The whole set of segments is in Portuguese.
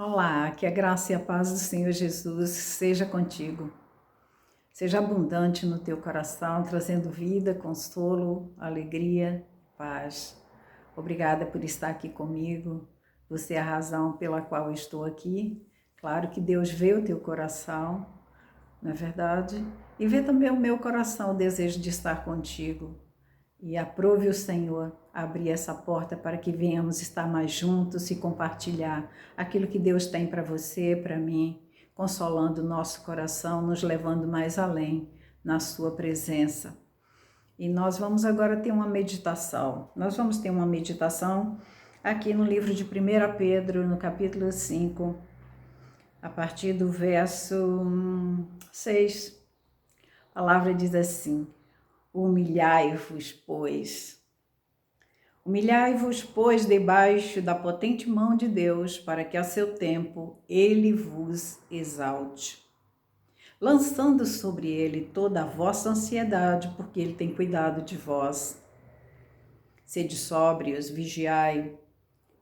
Olá, que a graça e a paz do Senhor Jesus seja contigo. Seja abundante no teu coração, trazendo vida, consolo, alegria, paz. Obrigada por estar aqui comigo. Você é a razão pela qual eu estou aqui. Claro que Deus vê o teu coração, não é verdade? E vê também o meu coração, o desejo de estar contigo. E aprove o Senhor abrir essa porta para que venhamos estar mais juntos e compartilhar aquilo que Deus tem para você, para mim, consolando o nosso coração, nos levando mais além na sua presença. E nós vamos agora ter uma meditação. Nós vamos ter uma meditação aqui no livro de 1 Pedro, no capítulo 5, a partir do verso 6. A palavra diz assim: humilhai-vos, pois, debaixo da potente mão de Deus, para que a seu tempo ele vos exalte, lançando sobre ele toda a vossa ansiedade, porque ele tem cuidado de vós. Sede sóbrios, vigiai,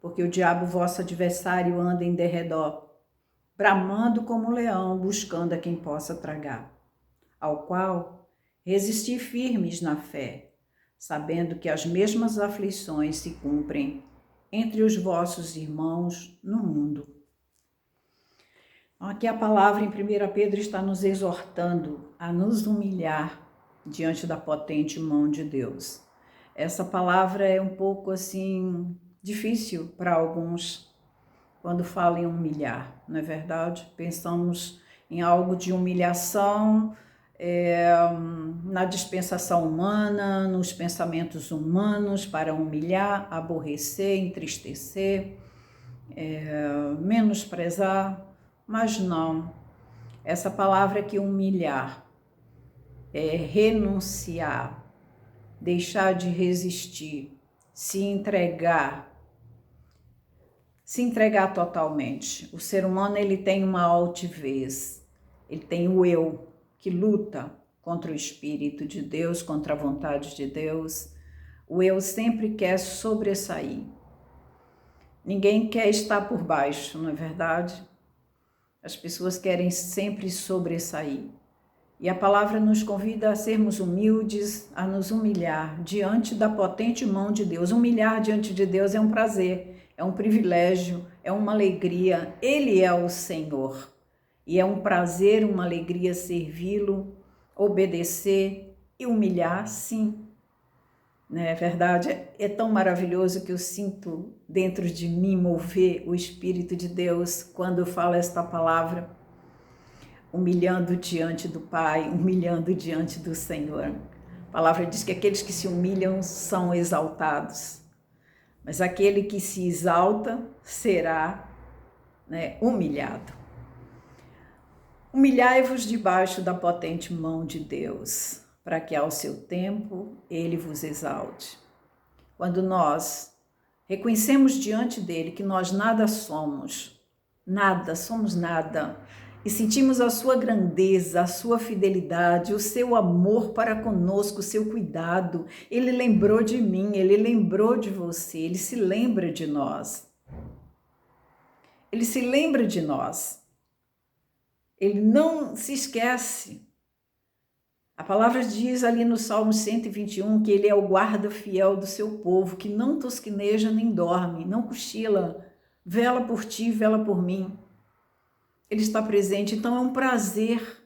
porque o diabo, vosso adversário, anda em derredor, bramando como um leão, buscando a quem possa tragar, ao qual resisti firmes na fé, sabendo que as mesmas aflições se cumprem entre os vossos irmãos no mundo. Aqui a palavra em 1 Pedro está nos exortando a nos humilhar diante da potente mão de Deus. Essa palavra é um pouco assim difícil para alguns quando fala em humilhar, não é verdade? Pensamos em algo de humilhação, na dispensação humana, nos pensamentos humanos, para humilhar, aborrecer, entristecer, menosprezar, mas não. Essa palavra aqui, humilhar, é renunciar, deixar de resistir, se entregar totalmente. O ser humano, ele tem uma altivez, ele tem o eu, que luta contra o Espírito de Deus, contra a vontade de Deus. O eu sempre quer sobressair. Ninguém quer estar por baixo, não é verdade? As pessoas querem sempre sobressair. E a palavra nos convida a sermos humildes, a nos humilhar diante da potente mão de Deus. Humilhar diante de Deus é um prazer, é um privilégio, é uma alegria. Ele é o Senhor. E é um prazer, uma alegria servi-lo, obedecer e humilhar, sim. Não é verdade? É tão maravilhoso que eu sinto dentro de mim mover o Espírito de Deus quando eu falo esta palavra, humilhando diante do Pai, humilhando diante do Senhor. A palavra diz que aqueles que se humilham são exaltados, mas aquele que se exalta será, humilhado. Humilhai-vos debaixo da potente mão de Deus, para que ao seu tempo ele vos exalte. Quando nós reconhecemos diante dele que nós nada somos nada, e sentimos a sua grandeza, a sua fidelidade, o seu amor para conosco, o seu cuidado, ele lembrou de mim, ele lembrou de você, ele se lembra de nós. Ele se lembra de nós. Ele não se esquece. A palavra diz ali no Salmo 121 que ele é o guarda fiel do seu povo, que não tosquineja nem dorme, não cochila, vela por ti, vela por mim. Ele está presente, então é um prazer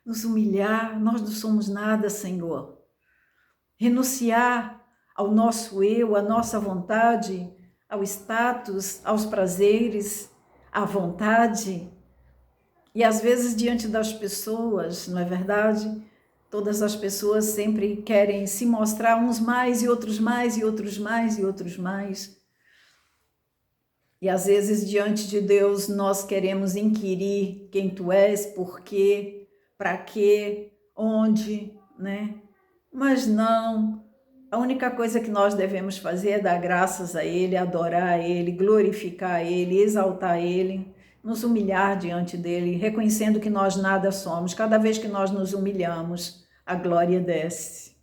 nos humilhar, nós não somos nada, Senhor. Renunciar ao nosso eu, à nossa vontade, ao status, aos prazeres, à vontade. E às vezes diante das pessoas, não é verdade? Todas as pessoas sempre querem se mostrar, uns mais e outros mais, e outros mais e outros mais. E às vezes diante de Deus nós queremos inquirir quem tu és, por quê, para quê, onde, né? Mas não, a única coisa que nós devemos fazer é dar graças a Ele, adorar a Ele, glorificar a Ele, exaltar a Ele, nos humilhar diante dEle, reconhecendo que nós nada somos. Cada vez que nós nos humilhamos, a glória desce.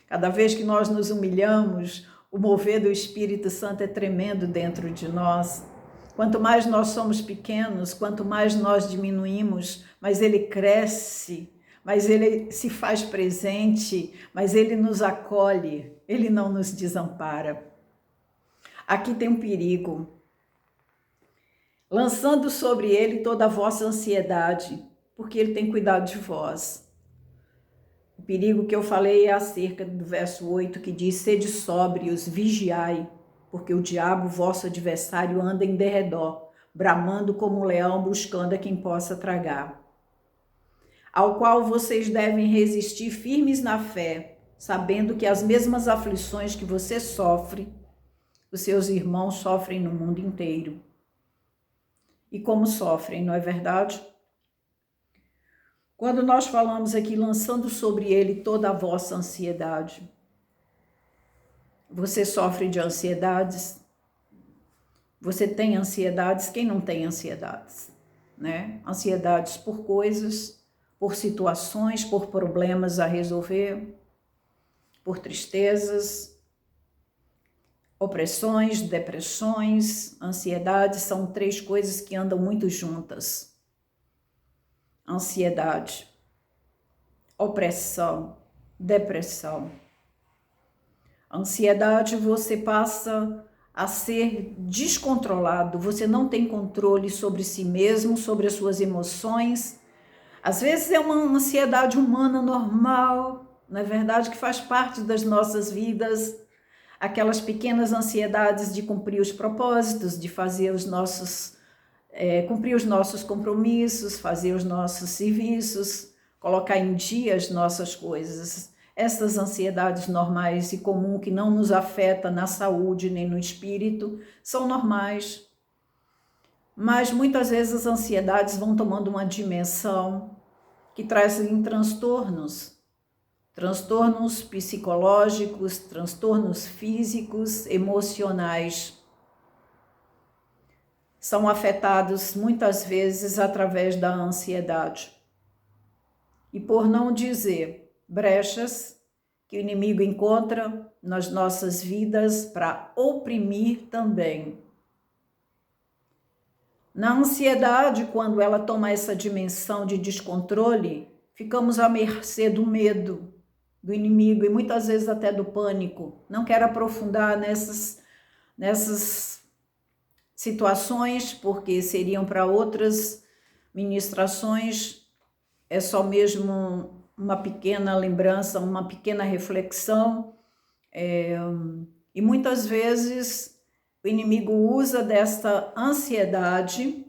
Cada vez que nós nos humilhamos, o mover do Espírito Santo é tremendo dentro de nós. Quanto mais nós somos pequenos, quanto mais nós diminuímos, mas ele cresce, mas ele se faz presente, mas ele nos acolhe, ele não nos desampara. Aqui tem um perigo. Lançando sobre ele toda a vossa ansiedade, porque ele tem cuidado de vós. O perigo que eu falei é acerca do verso 8, que diz: sede sóbrios, vigiai, porque o diabo, vosso adversário, anda em derredor, bramando como um leão, buscando a quem possa tragar. Ao qual vocês devem resistir firmes na fé, sabendo que as mesmas aflições que você sofre, os seus irmãos sofrem no mundo inteiro. E como sofrem, não é verdade? Quando nós falamos aqui, lançando sobre ele toda a vossa ansiedade, você sofre de ansiedades? Você tem ansiedades? Quem não tem ansiedades? Né? Ansiedades por coisas, por situações, por problemas a resolver, por tristezas, opressões, depressões, ansiedades, são 3 coisas que andam muito juntas. Ansiedade, opressão, depressão. Ansiedade, você passa a ser descontrolado, você não tem controle sobre si mesmo, sobre as suas emoções. Às vezes é uma ansiedade humana normal, não é verdade, que faz parte das nossas vidas, aquelas pequenas ansiedades de cumprir os propósitos, de fazer os nossos, cumprir os nossos compromissos, fazer os nossos serviços, colocar em dia as nossas coisas. Essas ansiedades normais e comuns que não nos afetam na saúde nem no espírito, são normais. Mas muitas vezes as ansiedades vão tomando uma dimensão que trazem transtornos psicológicos, transtornos físicos, emocionais. São afetados muitas vezes através da ansiedade. E por não dizer brechas que o inimigo encontra nas nossas vidas para oprimir também. Na ansiedade, quando ela toma essa dimensão de descontrole, ficamos à mercê do medo do inimigo e muitas vezes até do pânico. Não quero aprofundar nessas situações, porque seriam para outras ministrações, é só mesmo uma pequena lembrança, uma pequena reflexão, e muitas vezes o inimigo usa desta ansiedade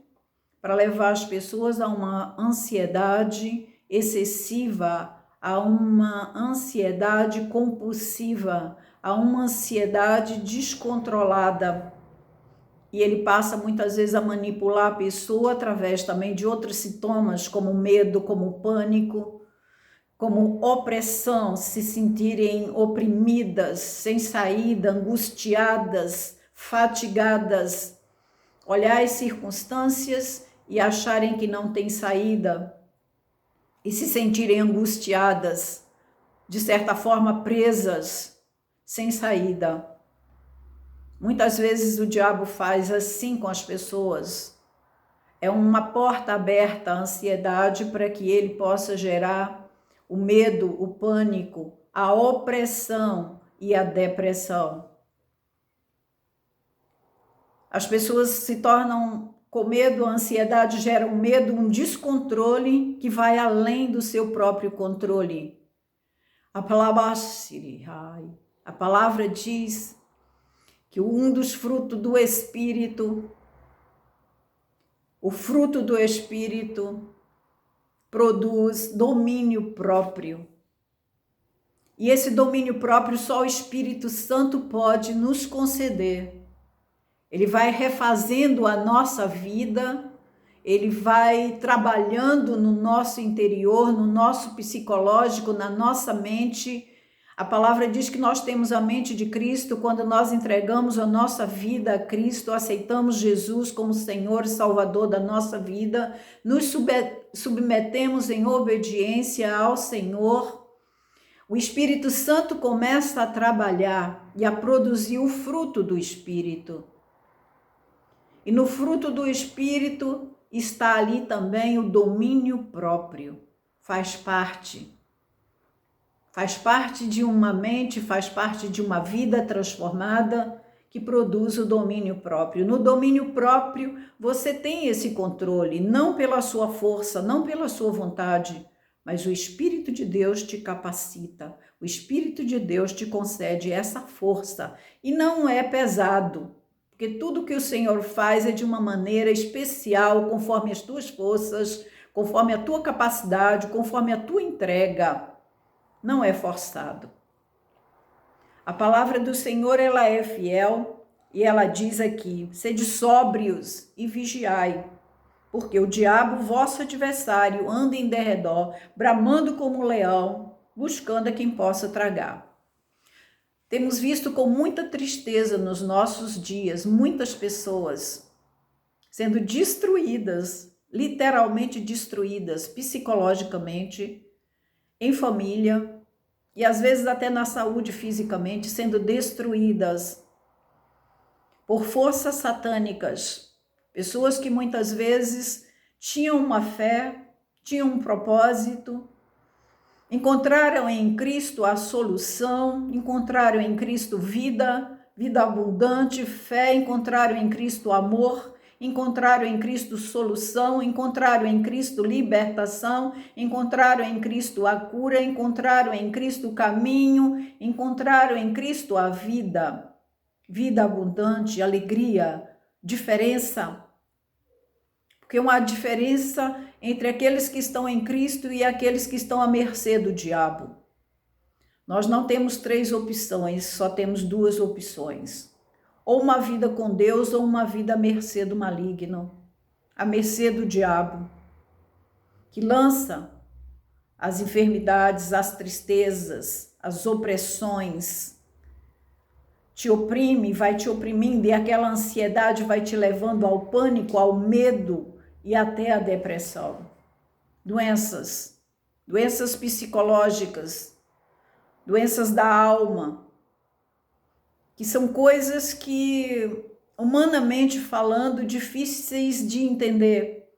para levar as pessoas a uma ansiedade excessiva, a uma ansiedade compulsiva, a uma ansiedade descontrolada. E ele passa muitas vezes a manipular a pessoa através também de outros sintomas, como medo, como pânico, como opressão, se sentirem oprimidas, sem saída, angustiadas, fatigadas, olhar as circunstâncias e acharem que não tem saída e se sentirem angustiadas, de certa forma presas, sem saída. Muitas vezes o diabo faz assim com as pessoas. É uma porta aberta à ansiedade para que ele possa gerar o medo, o pânico, a opressão e a depressão. As pessoas se tornam com medo, a ansiedade gera um medo, um descontrole que vai além do seu próprio controle. A palavra diz que um dos frutos do Espírito, o fruto do Espírito, produz domínio próprio. E esse domínio próprio só o Espírito Santo pode nos conceder. Ele vai refazendo a nossa vida, ele vai trabalhando no nosso interior, no nosso psicológico, na nossa mente. A palavra diz que nós temos a mente de Cristo quando nós entregamos a nossa vida a Cristo, aceitamos Jesus como Senhor e Salvador da nossa vida, nos submetemos em obediência ao Senhor. O Espírito Santo começa a trabalhar e a produzir o fruto do Espírito. E no fruto do Espírito está ali também o domínio próprio. Faz parte de uma mente, faz parte de uma vida transformada que produz o domínio próprio. No domínio próprio, você tem esse controle, não pela sua força, não pela sua vontade, mas o Espírito de Deus te capacita, o Espírito de Deus te concede essa força. E não é pesado, porque tudo que o Senhor faz é de uma maneira especial, conforme as tuas forças, conforme a tua capacidade, conforme a tua entrega. Não é forçado. A palavra do Senhor, ela é fiel e ela diz aqui: sede sóbrios e vigiai, porque o diabo, vosso adversário, anda em derredor, bramando como um leão, buscando a quem possa tragar. Temos visto com muita tristeza nos nossos dias muitas pessoas sendo destruídas, literalmente destruídas psicologicamente, em família, e às vezes até na saúde fisicamente, sendo destruídas por forças satânicas. Pessoas que muitas vezes tinham uma fé, tinham um propósito, encontraram em Cristo a solução, encontraram em Cristo vida abundante, fé, encontraram em Cristo amor, encontraram em Cristo solução, encontraram em Cristo libertação, encontraram em Cristo a cura, encontraram em Cristo o caminho, encontraram em Cristo a vida abundante, alegria, diferença. Porque uma diferença entre aqueles que estão em Cristo e aqueles que estão à mercê do diabo. Nós não temos 3 opções, só temos 2 opções. Ou uma vida com Deus, ou uma vida à mercê do maligno, à mercê do diabo, que lança as enfermidades, as tristezas, as opressões, te oprime, vai te oprimindo, e aquela ansiedade vai te levando ao pânico, ao medo e até à depressão. Doenças psicológicas, doenças da alma, que são coisas que, humanamente falando, difíceis de entender.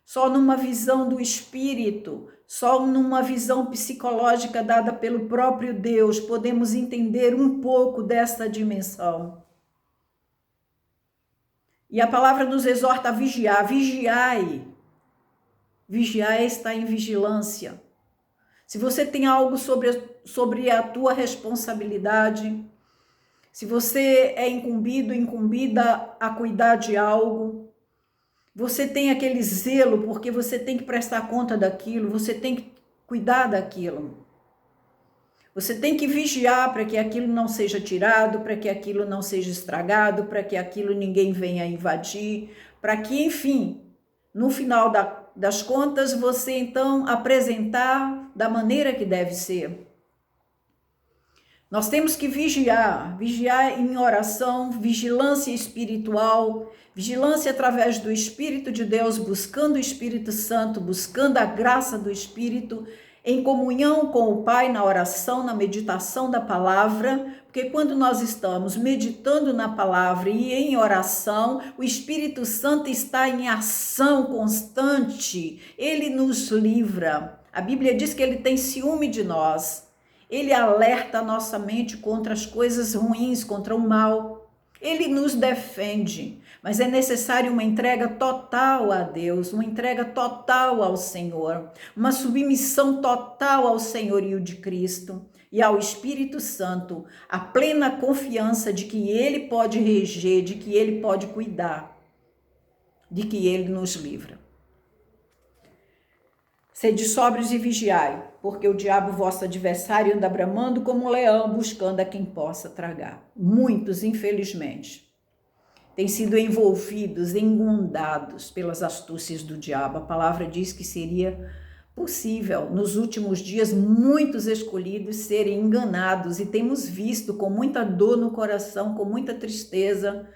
Só numa visão do espírito, só numa visão psicológica dada pelo próprio Deus, podemos entender um pouco desta dimensão. E a palavra nos exorta a vigiar. Vigiai. Vigiar está em vigilância. Se você tem algo sobre a tua responsabilidade, se você é incumbida a cuidar de algo, você tem aquele zelo porque você tem que prestar conta daquilo, você tem que cuidar daquilo. Você tem que vigiar para que aquilo não seja tirado, para que aquilo não seja estragado, para que aquilo ninguém venha invadir, para que, enfim, no final das contas, você então apresentar da maneira que deve ser. Nós temos que vigiar em oração, vigilância espiritual, vigilância através do Espírito de Deus, buscando o Espírito Santo, buscando a graça do Espírito, em comunhão com o Pai, na oração, na meditação da palavra, porque quando nós estamos meditando na palavra e em oração, o Espírito Santo está em ação constante, ele nos livra. A Bíblia diz que ele tem ciúme de nós. Ele alerta a nossa mente contra as coisas ruins, contra o mal. Ele nos defende, mas é necessário uma entrega total a Deus, uma entrega total ao Senhor, uma submissão total ao senhorio de Cristo e ao Espírito Santo, a plena confiança de que Ele pode reger, de que Ele pode cuidar, de que Ele nos livra. Sede sóbrios e vigiai, porque o diabo, vosso adversário, anda bramando como um leão, buscando a quem possa tragar. Muitos, infelizmente, têm sido envolvidos, inundados pelas astúcias do diabo. A palavra diz que seria possível, nos últimos dias, muitos escolhidos serem enganados, e temos visto com muita dor no coração, com muita tristeza.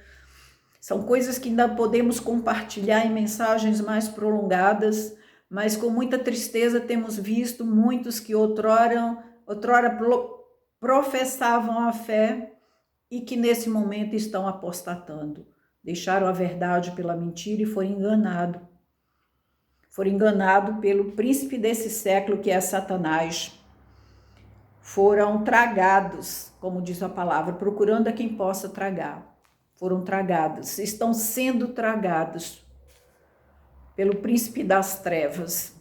São coisas que ainda podemos compartilhar em mensagens mais prolongadas, mas com muita tristeza temos visto muitos que outrora professavam a fé e que nesse momento estão apostatando. deixaram a verdade pela mentira e foram enganados. Foram enganados pelo príncipe desse século, que é Satanás. Foram tragados, como diz a palavra, procurando a quem possa tragar. Foram tragados, estão sendo tragados pelo príncipe das trevas,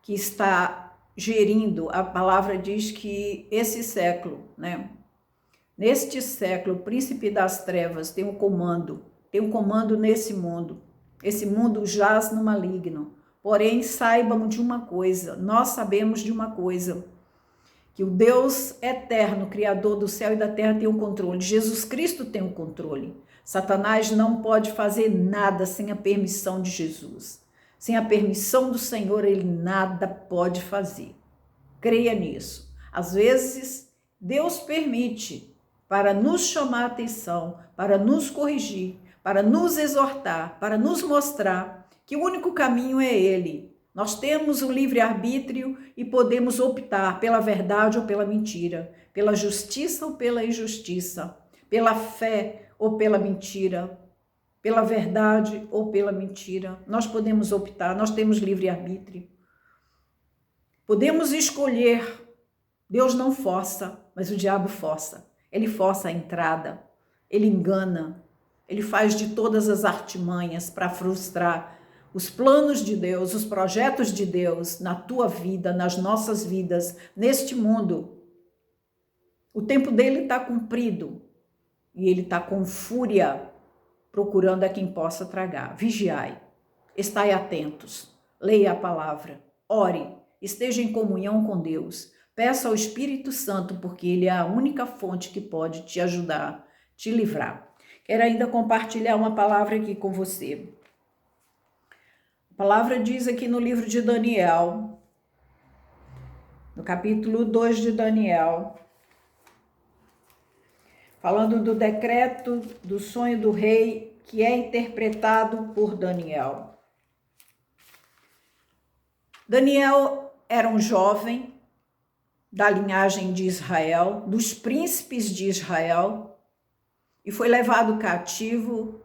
que está gerindo. A palavra diz que esse século, né? Neste século, o príncipe das trevas tem um comando nesse mundo. Esse mundo jaz no maligno. Porém, saibam de uma coisa, nós sabemos de uma coisa, que o Deus eterno, Criador do céu e da terra, tem o controle. Jesus Cristo tem o controle. Satanás não pode fazer nada sem a permissão de Jesus. Sem a permissão do Senhor, ele nada pode fazer. Creia nisso. Às vezes, Deus permite para nos chamar a atenção, para nos corrigir, para nos exortar, para nos mostrar que o único caminho é Ele. Nós temos o livre-arbítrio e podemos optar pela verdade ou pela mentira, pela justiça ou pela injustiça, pela fé ou pela mentira, pela verdade ou pela mentira. Nós podemos optar, nós temos livre-arbítrio. Podemos escolher. Deus não força, mas o diabo força. Ele força a entrada, ele engana, ele faz de todas as artimanhas para frustrar os planos de Deus, os projetos de Deus na tua vida, nas nossas vidas, neste mundo. O tempo dele está cumprido e ele está com fúria procurando a quem possa tragar. Vigiai, estai atentos, leia a palavra, ore, esteja em comunhão com Deus, peça ao Espírito Santo, porque ele é a única fonte que pode te ajudar, te livrar. Quero ainda compartilhar uma palavra aqui com você. A palavra diz aqui no livro de Daniel, no capítulo 2 de Daniel, falando do decreto do sonho do rei, que é interpretado por Daniel. Daniel era um jovem da linhagem de Israel, dos príncipes de Israel, e foi levado cativo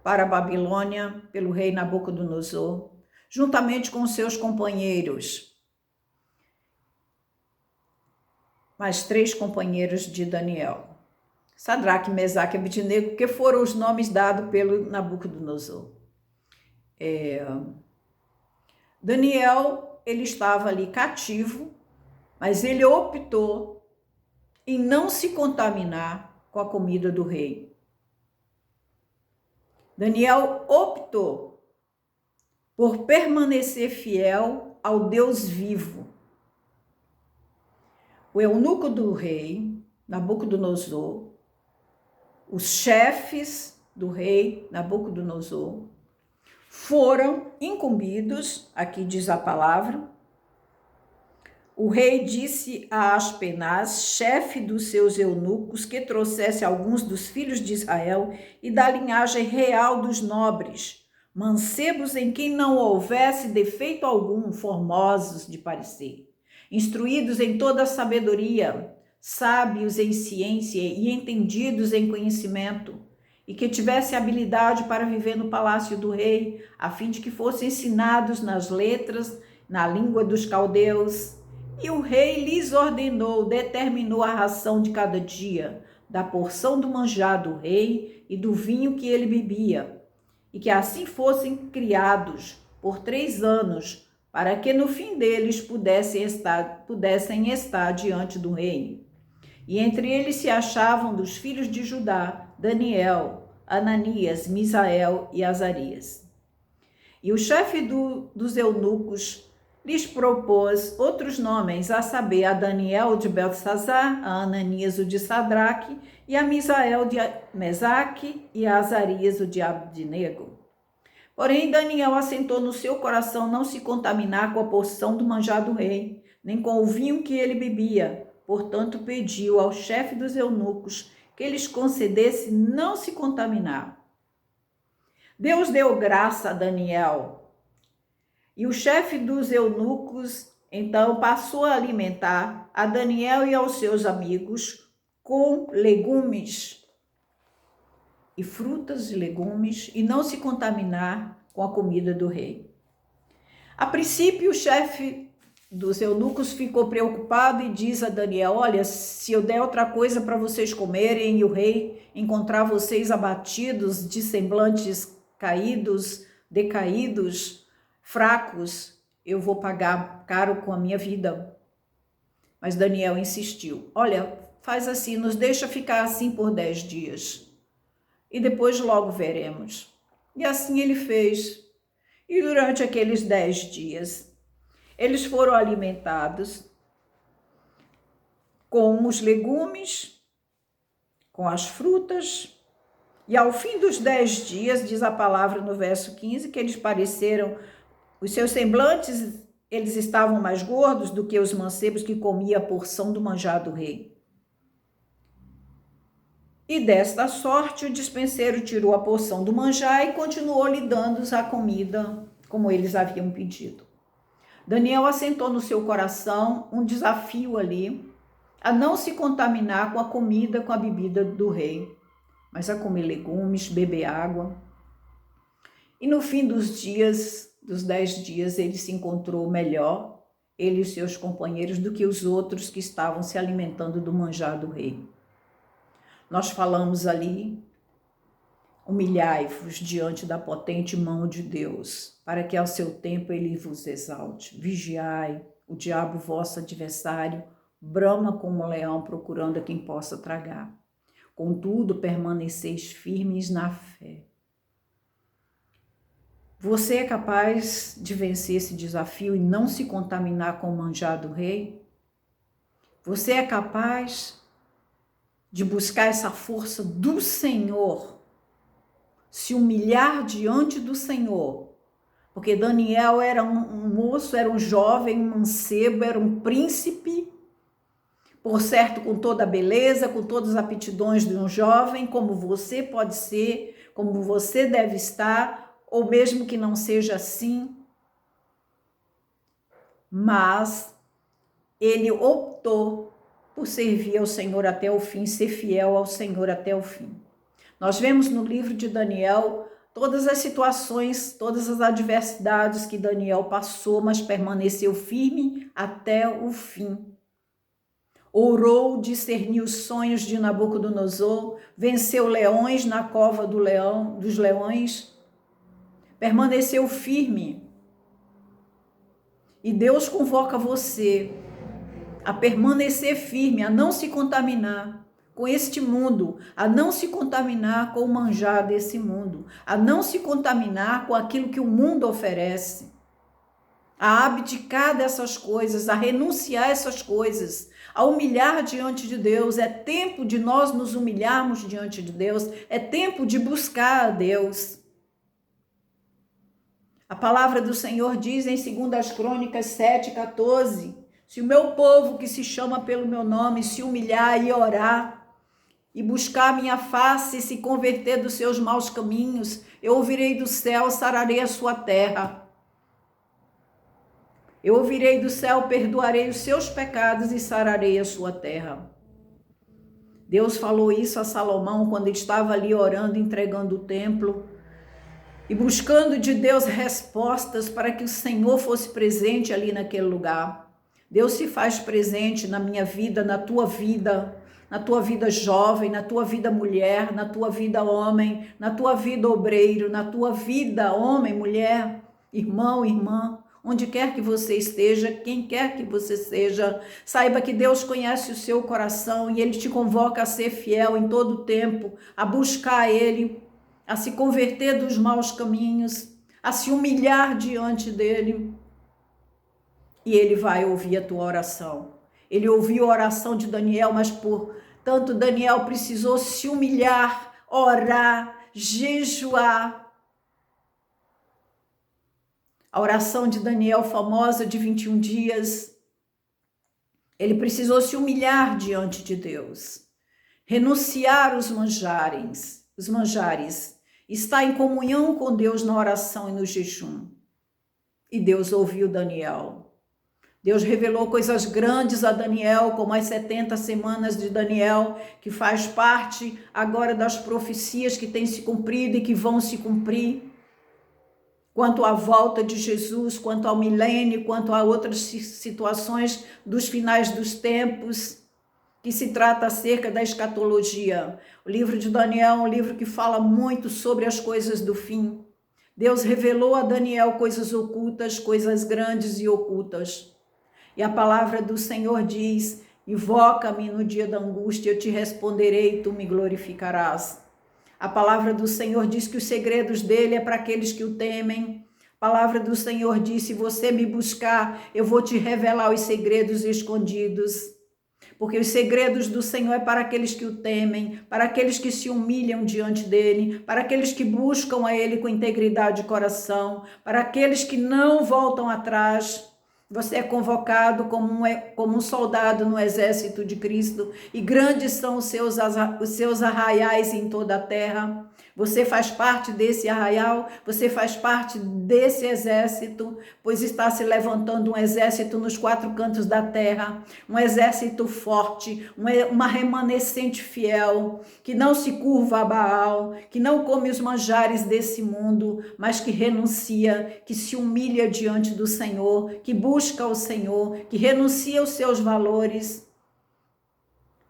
para a Babilônia pelo rei Nabucodonosor, juntamente com seus companheiros, mais 3 companheiros de Daniel, Sadraque, Mesaque e Abednego, que foram os nomes dados pelo Nabucodonosor. Daniel, ele estava ali cativo, mas ele optou em não se contaminar com a comida do rei. Daniel optou por permanecer fiel ao Deus vivo. O eunuco do rei, Nabucodonosor, os chefes do rei Nabucodonosor, foram incumbidos, aqui diz a palavra. O rei disse a Aspenaz, chefe dos seus eunucos, que trouxesse alguns dos filhos de Israel e da linhagem real dos nobres, mancebos em quem não houvesse defeito algum, formosos de parecer, instruídos em toda a sabedoria, sábios em ciência e entendidos em conhecimento, e que tivesse habilidade para viver no palácio do rei, a fim de que fossem ensinados nas letras, na língua dos caldeus. E o rei lhes ordenou, determinou a ração de cada dia, da porção do manjar do rei e do vinho que ele bebia, e que assim fossem criados por 3 anos, para que no fim deles pudessem estar diante do rei. E entre eles se achavam dos filhos de Judá, Daniel, Ananias, Misael e Azarias. E o chefe dos eunucos lhes propôs outros nomes, a saber, a Daniel de Beltesazar, a Ananias o de Sadraque, e a Misael de Mesaque, e a Azarias o de Abednego. Porém, Daniel assentou no seu coração não se contaminar com a porção do manjar do rei, nem com o vinho que ele bebia. Portanto, pediu ao chefe dos eunucos que lhes concedesse não se contaminar. Deus deu graça a Daniel, e o chefe dos eunucos, então, passou a alimentar a Daniel e aos seus amigos com legumes. e frutas e legumes e não se contaminar com a comida do rei. A princípio, o chefe dos eunucos ficou preocupado e diz a Daniel: olha, se eu der outra coisa para vocês comerem e o rei encontrar vocês abatidos, de semblantes caídos, decaídos, fracos, eu vou pagar caro com a minha vida. Mas Daniel insistiu: olha, faz assim, nos deixa ficar assim por 10 dias e depois logo veremos. E assim ele fez. E durante aqueles 10 dias, eles foram alimentados com os legumes, com as frutas, e ao fim dos 10 dias, diz a palavra no verso 15, que eles pareceram, os seus semblantes, eles estavam mais gordos do que os mancebos que comiam a porção do manjar do rei. E desta sorte, o dispenseiro tirou a porção do manjar e continuou lhe dando a comida como eles haviam pedido. Daniel assentou no seu coração um desafio ali, a não se contaminar com a comida, com a bebida do rei, mas a comer legumes, beber água. E no fim dos dias, dos 10 dias, ele se encontrou melhor, ele e os seus companheiros, do que os outros que estavam se alimentando do manjar do rei. Nós falamos ali: humilhai-vos diante da potente mão de Deus, para que ao seu tempo ele vos exalte. Vigiai, o diabo vosso adversário brama como um leão procurando a quem possa tragar. Contudo, permaneceis firmes na fé. Você é capaz de vencer esse desafio e não se contaminar com o manjar do rei? Você é capaz de buscar essa força do Senhor, se humilhar diante do Senhor? Porque Daniel era um moço, era um jovem, um mancebo, era um príncipe, por certo, com toda a beleza, com todas as aptidões de um jovem, como você pode ser, como você deve estar, ou mesmo que não seja assim. Mas ele optou por servir ao Senhor até o fim, ser fiel ao Senhor até o fim. Nós vemos no livro de Daniel todas as situações, todas as adversidades que Daniel passou, mas permaneceu firme até o fim. Orou, discerniu os sonhos de Nabucodonosor, venceu leões na cova dos leões, permaneceu firme. E Deus convoca você a permanecer firme, a não se contaminar com este mundo, a não se contaminar com o manjar desse mundo, a não se contaminar com aquilo que o mundo oferece, a abdicar dessas coisas, a renunciar a essas coisas, a humilhar diante de Deus. É tempo de nós nos humilharmos diante de Deus, é tempo de buscar a Deus. A palavra do Senhor diz em 2 Crônicas 7:14, se o meu povo que se chama pelo meu nome se humilhar e orar, e buscar a minha face e se converter dos seus maus caminhos, eu ouvirei do céu, sararei a sua terra. Eu ouvirei do céu, perdoarei os seus pecados e sararei a sua terra. Deus falou isso a Salomão quando ele estava ali orando, entregando o templo e buscando de Deus respostas para que o Senhor fosse presente ali naquele lugar. Deus se faz presente na minha vida, na tua vida jovem, na tua vida mulher, na tua vida homem, na tua vida obreiro, na tua vida homem, mulher, irmão, irmã, onde quer que você esteja, quem quer que você seja, saiba que Deus conhece o seu coração e Ele te convoca a ser fiel em todo o tempo, a buscar Ele, a se converter dos maus caminhos, a se humilhar diante dEle. E Ele vai ouvir a tua oração. Ele ouviu a oração de Daniel, mas portanto Daniel precisou se humilhar, orar, jejuar. A oração de Daniel, famosa de 21 dias, ele precisou se humilhar diante de Deus, renunciar os manjares, estar em comunhão com Deus na oração e no jejum. E Deus ouviu Daniel. Deus revelou coisas grandes a Daniel, como as 70 semanas de Daniel, que faz parte agora das profecias que têm se cumprido e que vão se cumprir. Quanto à volta de Jesus, quanto ao milênio, quanto a outras situações dos finais dos tempos, que se trata acerca da escatologia. O livro de Daniel é um livro que fala muito sobre as coisas do fim. Deus revelou a Daniel coisas ocultas, coisas grandes e ocultas. E a palavra do Senhor diz: invoca-me no dia da angústia, eu te responderei e tu me glorificarás. A palavra do Senhor diz que os segredos dele é para aqueles que o temem. A palavra do Senhor diz: se você me buscar, eu vou te revelar os segredos escondidos. Porque os segredos do Senhor é para aqueles que o temem, para aqueles que se humilham diante dele, para aqueles que buscam a ele com integridade de coração, para aqueles que não voltam atrás. Você é convocado como um soldado no exército de Cristo, e grandes são os seus arraiais em toda a terra. Você faz parte desse arraial, você faz parte desse exército, pois está se levantando um exército nos 4 cantos da terra, um exército forte, uma remanescente fiel, que não se curva a Baal, que não come os manjares desse mundo, mas que renuncia, que se humilha diante do Senhor, que busca o Senhor, que renuncia os seus valores.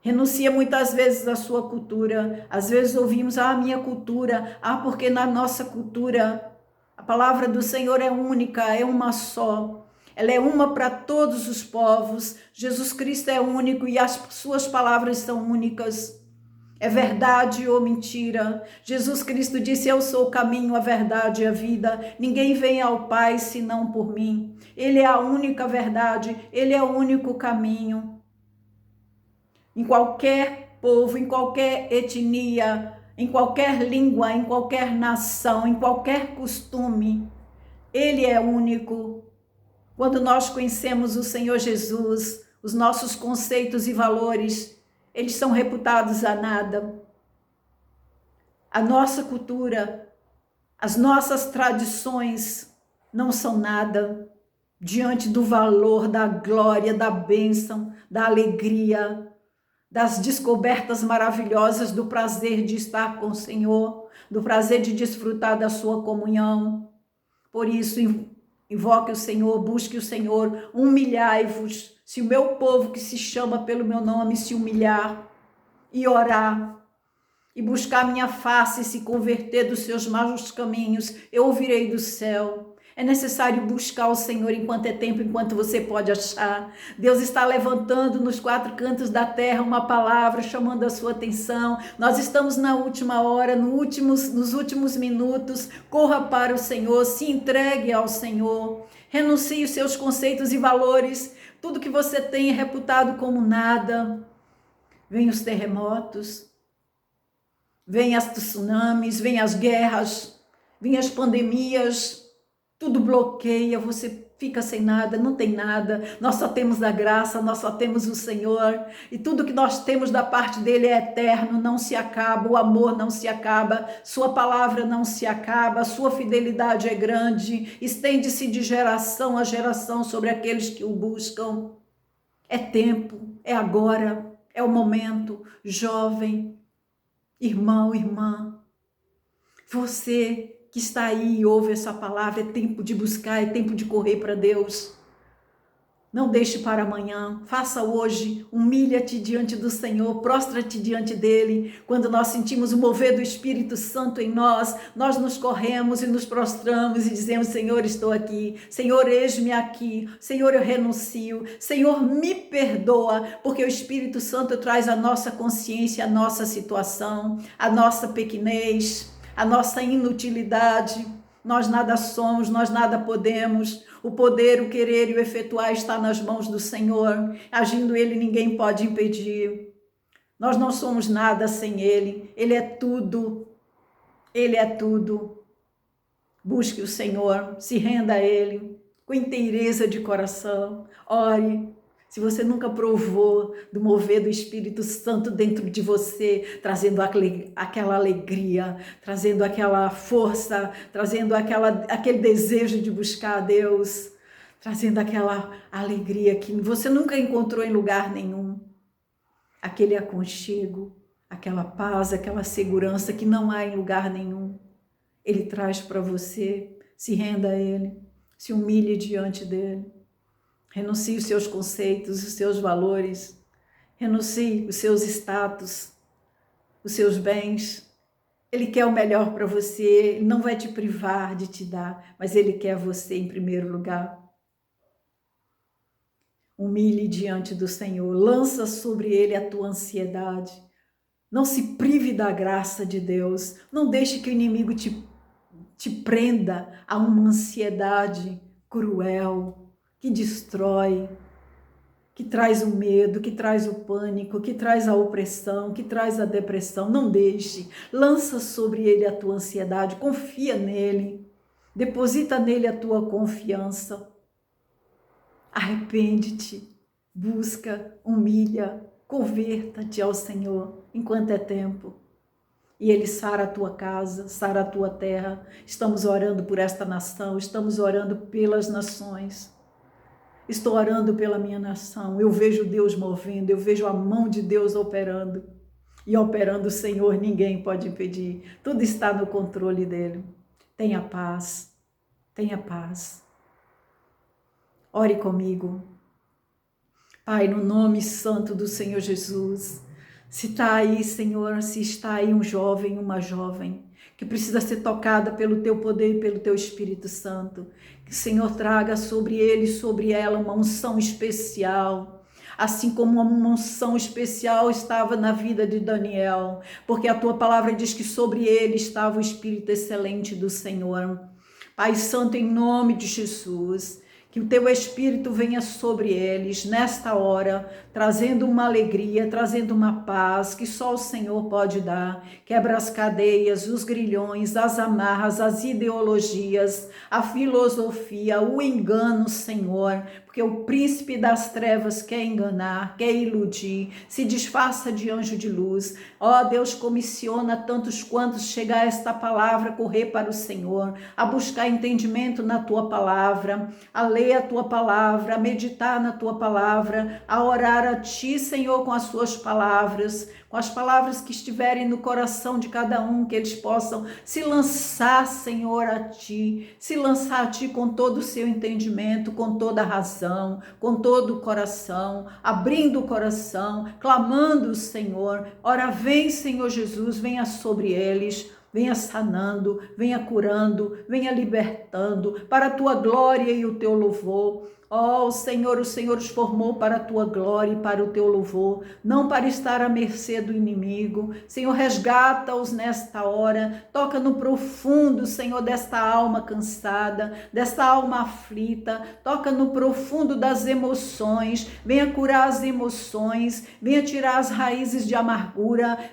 Renuncia muitas vezes à sua cultura. Às vezes ouvimos, minha cultura. Porque na nossa cultura a palavra do Senhor é única, é uma só. Ela é uma para todos os povos. Jesus Cristo é único e as suas palavras são únicas. É verdade ou mentira? Jesus Cristo disse: eu sou o caminho, a verdade e a vida. Ninguém vem ao Pai senão por mim. Ele é a única verdade, ele é o único caminho. Em qualquer povo, em qualquer etnia, em qualquer língua, em qualquer nação, em qualquer costume, ele é único. Quando nós conhecemos o Senhor Jesus, os nossos conceitos e valores, eles são reputados a nada. A nossa cultura, as nossas tradições não são nada diante do valor, da glória, da bênção, da alegria, das descobertas maravilhosas, do prazer de estar com o Senhor, do prazer de desfrutar da sua comunhão. Por isso, invoque o Senhor, busque o Senhor, humilhai-vos. Se o meu povo que se chama pelo meu nome se humilhar e orar, e buscar minha face e se converter dos seus maus caminhos, eu ouvirei do céu. É necessário buscar o Senhor enquanto é tempo, enquanto você pode achar. Deus está levantando nos 4 cantos da terra uma palavra, chamando a sua atenção. Nós estamos na última hora, nos últimos minutos. Corra para o Senhor, se entregue ao Senhor. Renuncie os seus conceitos e valores. Tudo que você tem é reputado como nada. Vem os terremotos, vem as tsunamis, vem as guerras, vem as pandemias. Tudo bloqueia, você fica sem nada, não tem nada. Nós só temos a graça, nós só temos o Senhor. E tudo que nós temos da parte dele é eterno, não se acaba. O amor não se acaba, sua palavra não se acaba, sua fidelidade é grande. Estende-se de geração a geração sobre aqueles que o buscam. É tempo, é agora, é o momento. Jovem, irmão, irmã, você que está aí e ouve essa palavra, é tempo de buscar, é tempo de correr para Deus. Não deixe para amanhã, faça hoje, humilha-te diante do Senhor, prostra-te diante dele. Quando nós sentimos o mover do Espírito Santo em nós, nós nos corremos e nos prostramos e dizemos: Senhor, estou aqui, Senhor, eis-me aqui, Senhor, eu renuncio, Senhor, me perdoa, porque o Espírito Santo traz à nossa consciência a nossa situação, a nossa pequenez, a nossa inutilidade. Nós nada somos, nós nada podemos. O poder, o querer e o efetuar está nas mãos do Senhor. Agindo Ele, ninguém pode impedir. Nós não somos nada sem Ele. Ele é tudo. Ele é tudo. Busque o Senhor, se renda a Ele, com inteireza de coração. Ore. Se você nunca provou do mover do Espírito Santo dentro de você, trazendo aquela alegria, trazendo aquela força, trazendo aquele desejo de buscar a Deus, trazendo aquela alegria que você nunca encontrou em lugar nenhum, aquele aconchego, aquela paz, aquela segurança que não há em lugar nenhum. Ele traz para você. Se renda a Ele, se humilhe diante dEle, renuncie os seus conceitos, os seus valores, renuncie os seus status, os seus bens. Ele quer o melhor para você, Ele não vai te privar de te dar, mas Ele quer você em primeiro lugar. Humilhe diante do Senhor, lança sobre Ele a tua ansiedade. Não se prive da graça de Deus, não deixe que o inimigo te prenda a uma ansiedade cruel, que destrói, que traz o medo, que traz o pânico, que traz a opressão, que traz a depressão. Não deixe, lança sobre ele a tua ansiedade, confia nele, deposita nele a tua confiança. Arrepende-te, busca, humilha, converta-te ao Senhor enquanto é tempo. E Ele sara a tua casa, sara a tua terra. Estamos orando por esta nação, estamos orando pelas nações. Estou orando pela minha nação. Eu vejo Deus movendo, eu vejo a mão de Deus operando. E operando o Senhor, ninguém pode impedir. Tudo está no controle dEle. Tenha paz, tenha paz. Ore comigo. Pai, no nome santo do Senhor Jesus, se está aí, Senhor, se está aí um jovem, uma jovem, que precisa ser tocada pelo Teu poder e pelo Teu Espírito Santo, que o Senhor traga sobre ele e sobre ela uma unção especial, assim como uma unção especial estava na vida de Daniel, porque a Tua palavra diz que sobre ele estava o Espírito excelente do Senhor. Pai Santo, em nome de Jesus, que o Teu Espírito venha sobre eles nesta hora, trazendo uma alegria, trazendo uma paz que só o Senhor pode dar. Quebra as cadeias, os grilhões, as amarras, as ideologias, a filosofia, o engano, Senhor, porque o príncipe das trevas quer enganar, quer iludir, se disfarça de anjo de luz. Ó Deus, comissiona tantos quantos chegar a esta palavra, correr para o Senhor, a buscar entendimento na Tua palavra, a ler a Tua palavra, a meditar na Tua palavra, a orar a Ti, Senhor, com as Suas palavras, com as palavras que estiverem no coração de cada um, que eles possam se lançar, Senhor, a Ti, se lançar a Ti com todo o seu entendimento, com toda a razão, com todo o coração, abrindo o coração, clamando, Senhor. Ora, vem, Senhor Jesus, venha sobre eles, venha sanando, venha curando, venha libertando, para a Tua glória e o Teu louvor. Ó, o Senhor os formou para a Tua glória e para o Teu louvor, não para estar à mercê do inimigo. Senhor, resgata-os nesta hora, toca no profundo, Senhor, desta alma cansada, desta alma aflita, toca no profundo das emoções, venha curar as emoções, venha tirar as raízes de amargura,